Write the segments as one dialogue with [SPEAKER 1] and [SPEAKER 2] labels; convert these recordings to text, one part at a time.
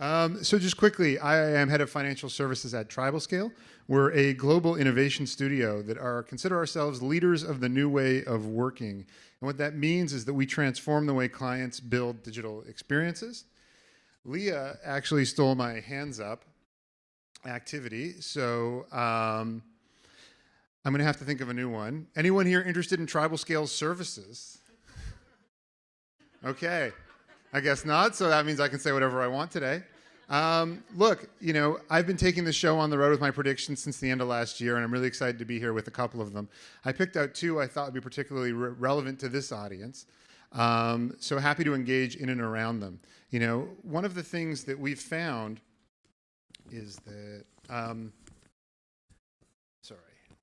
[SPEAKER 1] So just quickly, I am head of financial services at TribalScale. We're a global innovation studio that consider ourselves leaders of the new way of working. And what that means is that we transform the way clients build digital experiences. Leah actually stole my hands up activity, so I'm going to have to think of a new one. Anyone here interested in TribalScale's services? Okay. I guess not, so that means I can say whatever I want today. Look, I've been taking the show on the road with my predictions since the end of last year, and I'm really excited to be here with a couple of them. I picked out two I thought would be particularly relevant to this audience, so happy to engage in and around them. One of the things that we've found is that,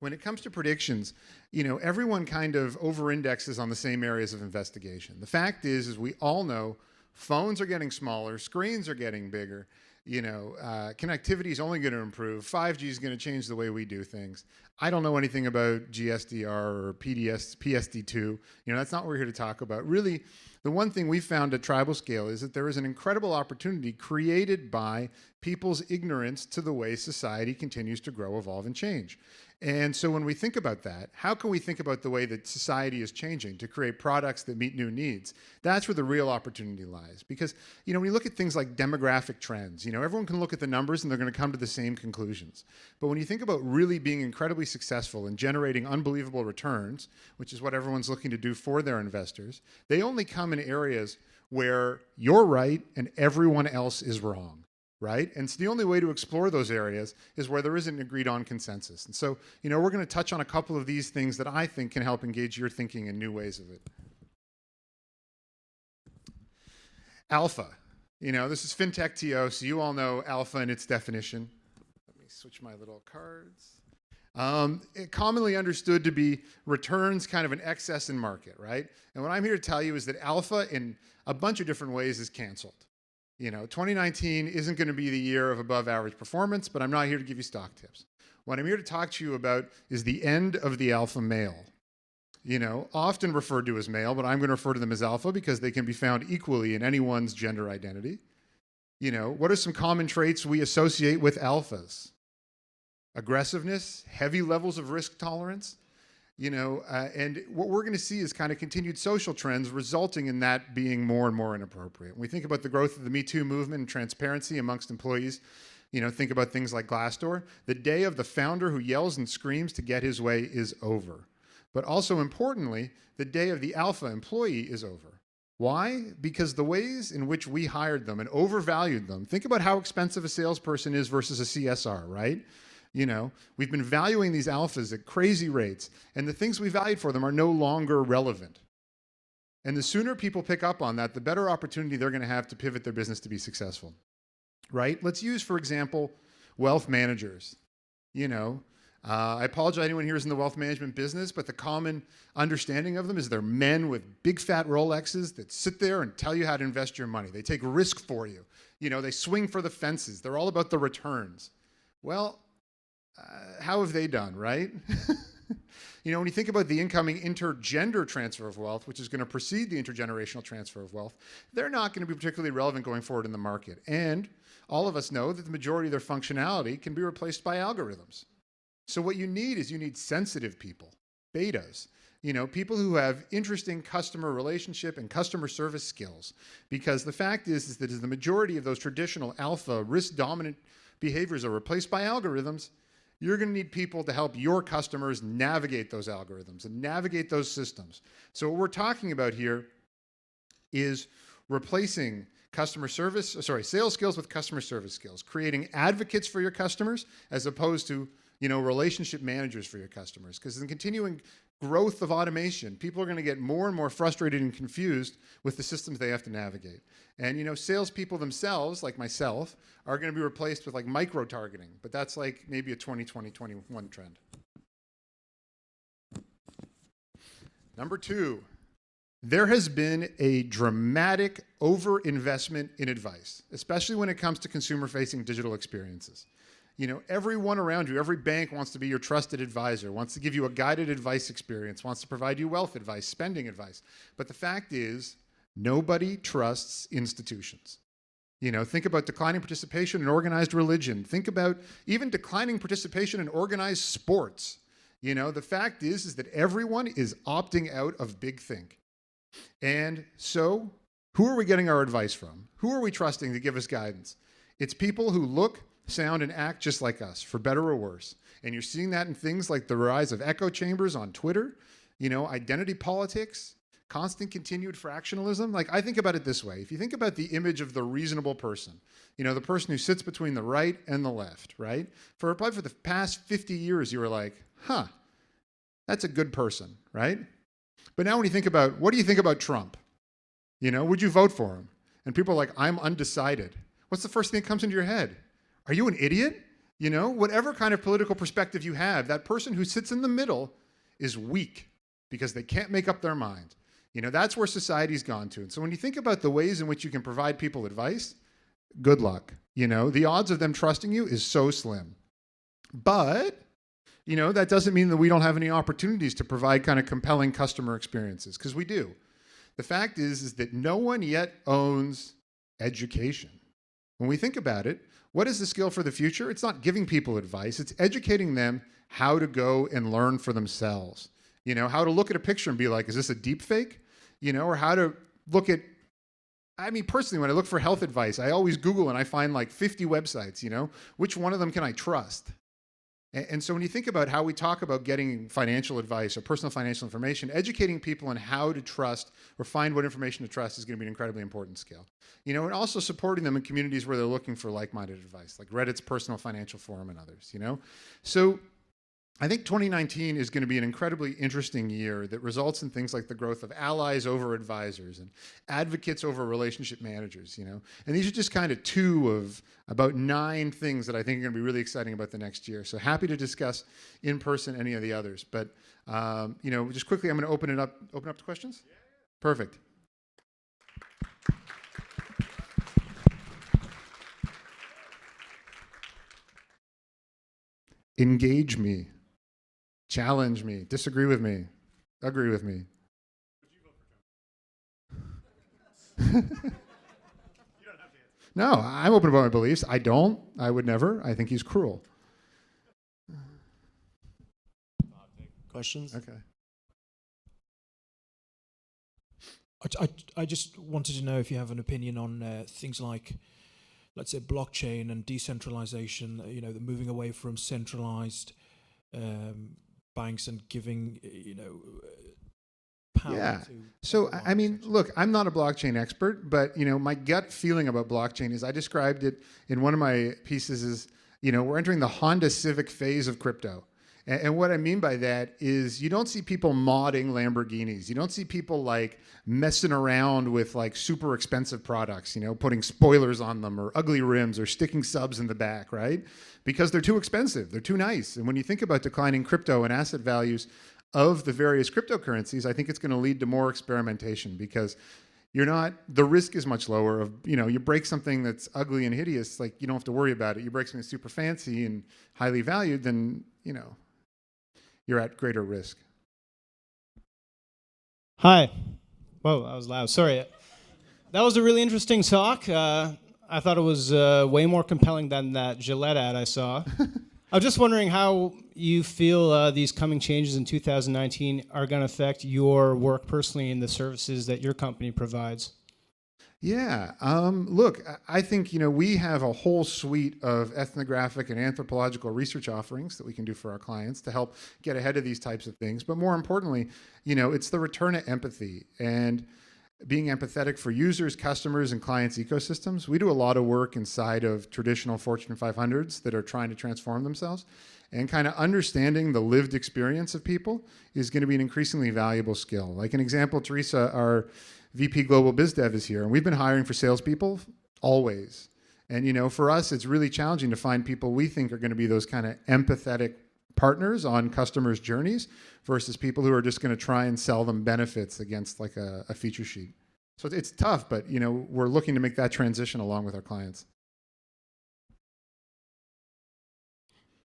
[SPEAKER 1] when it comes to predictions, everyone kind of over-indexes on the same areas of investigation. The fact is we all know phones are getting smaller, screens are getting bigger, connectivity is only going to improve, 5G is going to change the way we do things. I don't know anything about GSDR or PSD2. That's not what we're here to talk about. Really, the one thing we found at TribalScale is that there is an incredible opportunity created by people's ignorance to the way society continues to grow, evolve, and change. And so when we think about that, how can we think about the way that society is changing to create products that meet new needs? That's where the real opportunity lies. Because, when you look at things like demographic trends, everyone can look at the numbers and they're going to come to the same conclusions. But when you think about really being incredibly successful and generating unbelievable returns, which is what everyone's looking to do for their investors, they only come in areas where you're right and everyone else is wrong. Right? And the only way to explore those areas is where there isn't an agreed on consensus. And so, we're going to touch on a couple of these things that I think can help engage your thinking in new ways of it. Alpha. This is FintechTO, so you all know alpha and its definition. Let me switch my little cards. It commonly understood to be returns kind of an excess in market, right? And what I'm here to tell you is that alpha in a bunch of different ways is canceled. 2019 isn't going to be the year of above average performance, but I'm not here to give you stock tips. What I'm here to talk to you about is the end of the alpha male. Often referred to as male, but I'm going to refer to them as alpha because they can be found equally in anyone's gender identity. What are some common traits we associate with alphas? Aggressiveness, heavy levels of risk tolerance, and what we're going to see is kind of continued social trends resulting in that being more and more inappropriate. When we think about the growth of the Me Too movement and transparency amongst employees, think about things like Glassdoor. The day of the founder who yells and screams to get his way is over. But also importantly, the day of the alpha employee is over. Why? Because the ways in which we hired them and overvalued them, think about how expensive a salesperson is versus a CSR, right? We've been valuing these alphas at crazy rates, and the things we valued for them are no longer relevant. And the sooner people pick up on that, the better opportunity they're going to have to pivot their business to be successful, right? Let's use, for example, wealth managers. I apologize to anyone here who's in the wealth management business, but the common understanding of them is they're men with big fat Rolexes that sit there and tell you how to invest your money. They take risk for you. They swing for the fences. They're all about the returns. Well, how have they done, right? When you think about the incoming intergender transfer of wealth, which is going to precede the intergenerational transfer of wealth, they're not going to be particularly relevant going forward in the market. And all of us know that the majority of their functionality can be replaced by algorithms. So what you need is sensitive people, betas, people who have interesting customer relationship and customer service skills. Because the fact is that as the majority of those traditional alpha risk-dominant behaviors are replaced by algorithms, you're going to need people to help your customers navigate those algorithms and navigate those systems. So what we're talking about here is replacing sales skills with customer service skills, creating advocates for your customers as opposed to, relationship managers for your customers. Because in the continuing growth of automation, people are going to get more and more frustrated and confused with the systems they have to navigate. And salespeople themselves, like myself, are going to be replaced with like micro-targeting, but that's like maybe a 2020-21 trend. Number two, there has been a dramatic overinvestment in advice, especially when it comes to consumer-facing digital experiences. Everyone around you, every bank wants to be your trusted advisor, wants to give you a guided advice experience, wants to provide you wealth advice, spending advice. But the fact is, nobody trusts institutions. Think about declining participation in organized religion. Think about even declining participation in organized sports. The fact is that everyone is opting out of big think. And so who are we getting our advice from? Who are we trusting to give us guidance? It's people who look, sound, and act just like us, for better or worse. And you're seeing that in things like the rise of echo chambers on Twitter, identity politics, constant continued fractionalism. Like, I think about it this way. If you think about the image of the reasonable person, the person who sits between the right and the left, right? For the past 50 years, you were like, that's a good person, right? But now when you think about, what do you think about Trump? Would you vote for him? And people are like, I'm undecided. What's the first thing that comes into your head? Are you an idiot? Whatever kind of political perspective you have, that person who sits in the middle is weak because they can't make up their mind. That's where society's gone to. And so when you think about the ways in which you can provide people advice, good luck. The odds of them trusting you is so slim. But, that doesn't mean that we don't have any opportunities to provide kind of compelling customer experiences, because we do. The fact is that no one yet owns education. When we think about it, what is the skill for the future? It's not giving people advice. It's educating them how to go and learn for themselves. How to look at a picture and be like, is this a deep fake? Or how to look at, personally, when I look for health advice, I always Google and I find like 50 websites, which one of them can I trust? And so when you think about how we talk about getting financial advice or personal financial information, educating people on how to trust or find what information to trust is going to be an incredibly important skill. And also supporting them in communities where they're looking for like-minded advice, like Reddit's Personal Financial Forum and others, So I think 2019 is going to be an incredibly interesting year that results in things like the growth of allies over advisors and advocates over relationship managers, And these are just kind of two of about 9 things that I think are going to be really exciting about the next year. So happy to discuss in person any of the others. But, just quickly, I'm going to open up to questions. Yeah. Perfect. Engage me. Challenge me, disagree with me, agree with me. Would you vote for Trump? No, I'm open about my beliefs. I don't. I would never. I think he's cruel.
[SPEAKER 2] Questions?
[SPEAKER 1] Okay.
[SPEAKER 3] I just wanted to know if you have an opinion on things like, let's say, blockchain and decentralization, the moving away from centralized banks and giving, power to...
[SPEAKER 1] So, look, I'm not a blockchain expert, but, my gut feeling about blockchain is I described it in one of my pieces as, we're entering the Honda Civic phase of crypto. And what I mean by that is you don't see people modding Lamborghinis. You don't see people like messing around with like super expensive products, putting spoilers on them or ugly rims or sticking subs in the back, right? Because they're too expensive. They're too nice. And when you think about declining crypto and asset values of the various cryptocurrencies, I think it's going to lead to more experimentation because the risk is much lower of, you break something that's ugly and hideous, like you don't have to worry about it. You break something super fancy and highly valued, then, you're at greater risk.
[SPEAKER 2] Hi. Whoa, that was loud. Sorry. That was a really interesting talk. I thought it was way more compelling than that Gillette ad I saw. I was just wondering how you feel these coming changes in 2019 are going to affect your work personally and the services that your company provides.
[SPEAKER 1] Yeah. Look, I think, we have a whole suite of ethnographic and anthropological research offerings that we can do for our clients to help get ahead of these types of things. But more importantly, it's the return to empathy and being empathetic for users, customers, and clients' ecosystems. We do a lot of work inside of traditional Fortune 500s that are trying to transform themselves. And kind of understanding the lived experience of people is going to be an increasingly valuable skill. Like an example, Teresa, our VP Global Biz Dev is here, and we've been hiring for salespeople always. And for us, it's really challenging to find people we think are going to be those kind of empathetic partners on customers' journeys versus people who are just going to try and sell them benefits against like a feature sheet. So it's tough, but we're looking to make that transition along with our clients.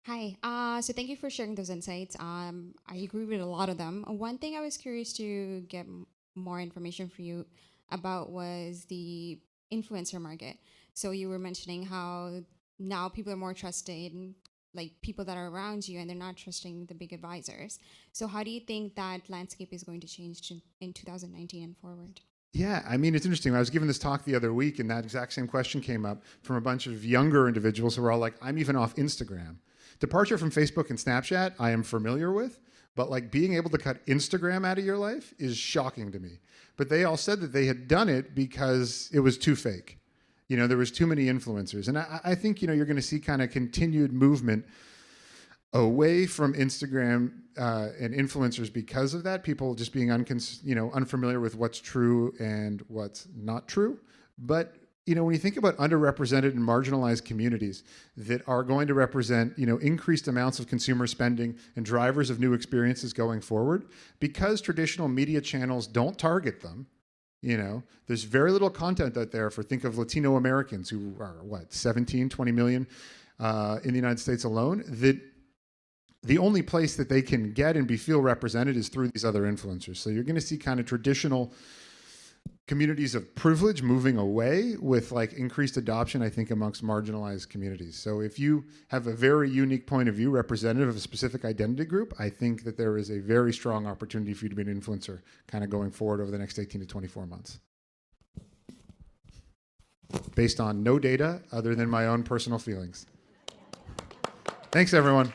[SPEAKER 4] Hi. So thank you for sharing those insights. I agree with a lot of them. One thing I was curious to get more information for you about was the influencer market. So you were mentioning how now people are more trusted, like people that are around you, and they're not trusting the big advisors. So how do you think that landscape is going to change in 2019 and forward?
[SPEAKER 1] Yeah, I mean, it's interesting. I was giving this talk the other week, and that exact same question came up from a bunch of younger individuals who were all like, I'm even off Instagram. Departure from Facebook and Snapchat, I am familiar with, but like being able to cut Instagram out of your life is shocking to me. But they all said that they had done it because it was too fake. You know, there was too many influencers. And I think, you know, you're going to see kind of continued movement away from Instagram and influencers because of that. People just being unfamiliar with what's true and what's not true. But you know, when you think about underrepresented and marginalized communities that are going to represent, you know, increased amounts of consumer spending and drivers of new experiences going forward, because traditional media channels don't target them, you know, there's very little content out there for, think of Latino Americans who are, 17, 20 million in the United States alone, that the only place that they can get and feel represented is through these other influencers. So you're going to see kind of traditional communities of privilege moving away with like increased adoption, I think, amongst marginalized communities. So if you have a very unique point of view representative of a specific identity group, I think that there is a very strong opportunity for you to be an influencer kind of going forward over the next 18 to 24 months. Based on no data other than my own personal feelings. Thanks, everyone.